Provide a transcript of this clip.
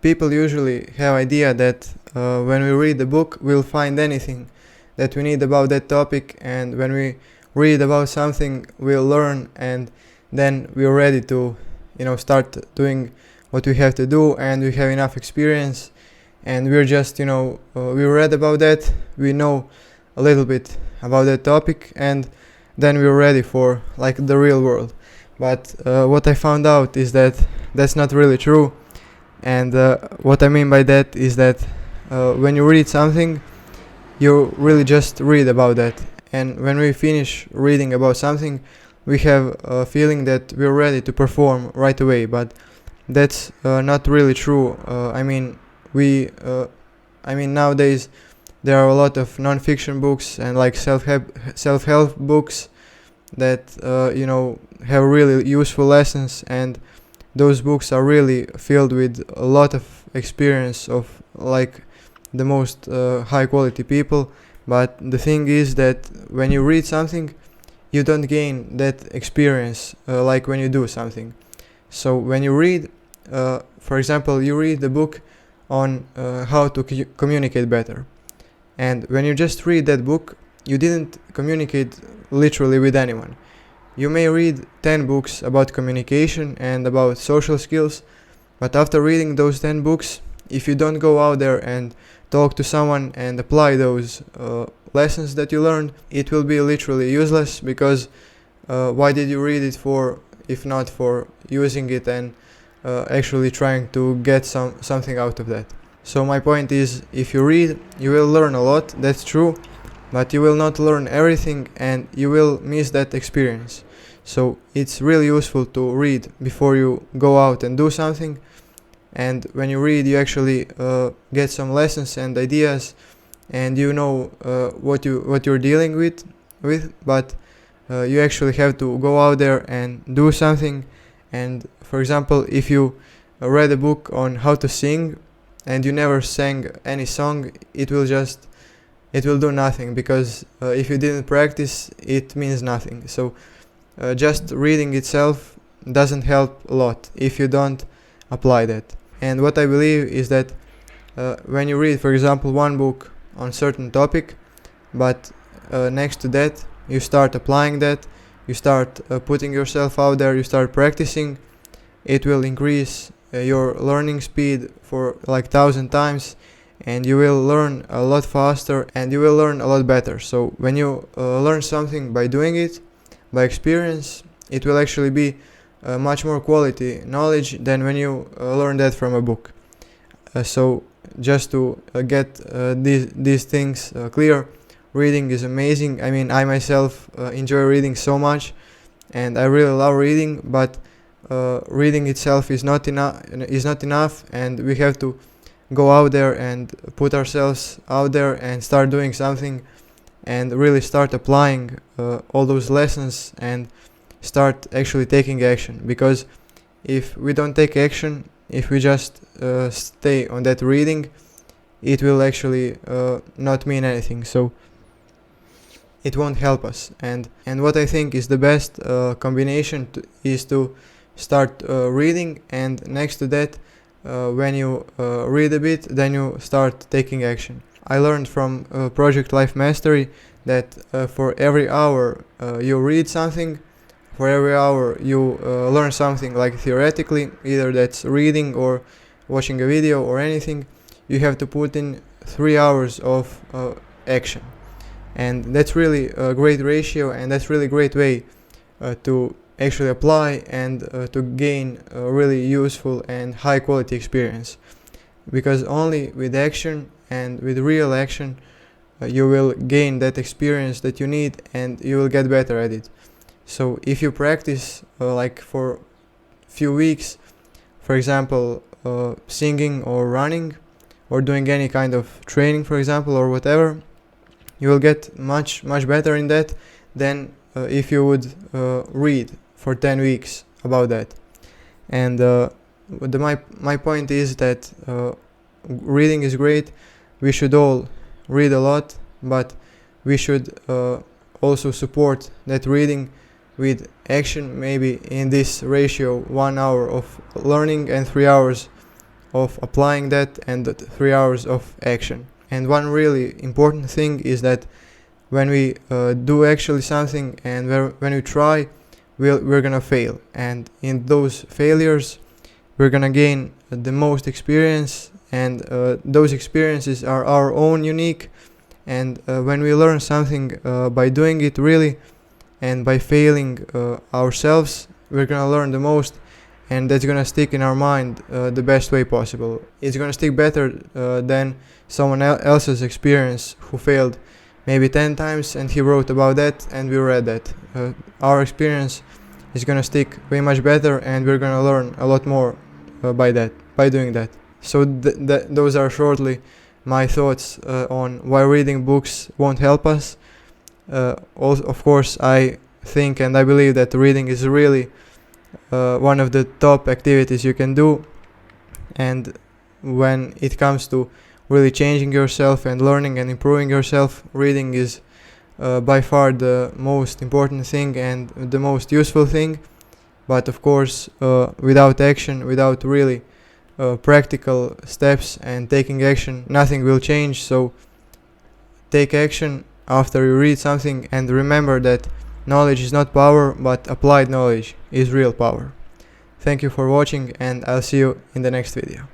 people usually have idea that when we read the book we'll find anything that we need about that topic, and when we read about something we'll learn, and then we're ready to start doing what we have to do, and we have enough experience, and we're just we read about that, we know a little bit about that topic, and then we're ready for like the real world. But what I found out is that that's not really true. And what I mean by that is that when you read something, you really just read about that. And when we finish reading about something, we have a feeling that we're ready to perform right away. But that's not really true. Nowadays there are a lot of non-fiction books and like self-help books that have really useful lessons, and those books are really filled with a lot of experience of like the most high quality people. But the thing is that when you read something, you don't gain that experience like when you do something. So when you read, for example, you read the book on how to communicate better, and when you just read that book, you didn't communicate literally with anyone. You may read 10 books about communication and about social skills, but after reading those 10 books, if you don't go out there and talk to someone and apply those lessons that you learned, it will be literally useless, because why did you read it for if not for using it and actually trying to get something out of that? So my point is, if you read, you will learn a lot, that's true, but you will not learn everything and you will miss that experience. So it's really useful to read before you go out and do something, and when you read you actually get some lessons and ideas, and you know what you're dealing with, but you actually have to go out there and do something. And for example, if you read a book on how to sing and you never sang any song, it will do nothing, because if you didn't practice, it means nothing. So just reading itself doesn't help a lot if you don't apply that. And what I believe is that when you read, for example, one book on certain topic, but next to that you start applying that, you start putting yourself out there, you start practicing, it will increase your learning speed for like 1,000 times, and you will learn a lot faster and you will learn a lot better. So when you learn something by doing it, by experience, it will actually be much more quality knowledge than when you learn that from a book. So just to get these things clear, reading is amazing. I mean, I myself enjoy reading so much, and I really love reading, but reading itself is not enough, and we have to go out there and put ourselves out there and start doing something, and really start applying all those lessons and start actually taking action. Because if we don't take action, if we just stay on that reading, it will actually not mean anything. So it won't help us. And what I think is the best combination is to start reading, and next to that, when you read a bit, then you start taking action. I learned from Project Life Mastery that for every hour you read something, for every hour you learn something, like theoretically, either that's reading or watching a video or anything, you have to put in 3 hours of action. And that's really a great ratio, and that's really great way to actually apply and to gain a really useful and high quality experience. Because only with action and with real action you will gain that experience that you need, and you will get better at it. So if you practice like for few weeks, for example, singing or running or doing any kind of training, for example, or whatever, you will get much better in that than if you would read for 10 weeks about that. And my point is that reading is great. We should all read a lot, but we should also support that reading with action, maybe in this ratio, 1 hour of learning and 3 hours of applying that and the 3 hours of action. And one really important thing is that when we do actually something and when we try, we're gonna fail, and in those failures we're gonna gain the most experience, and those experiences are our own unique. And when we learn something by doing it really and by failing ourselves, we're gonna learn the most, and that's gonna stick in our mind the best way possible. It's gonna stick better than someone else's experience who failed maybe 10 times and he wrote about that and we read that. Our experience is gonna stick way much better, and we're gonna learn a lot more by doing that. So those are shortly my thoughts on why reading books won't help us. Also, of course, I think and I believe that reading is really one of the top activities you can do, and when it comes to really changing yourself and learning and improving yourself, reading is by far the most important thing and the most useful thing. But of course, without action, without really practical steps and taking action, nothing will change. So take action after you read something, and remember that knowledge is not power, but applied knowledge is real power. Thank you for watching, and I'll see you in the next video.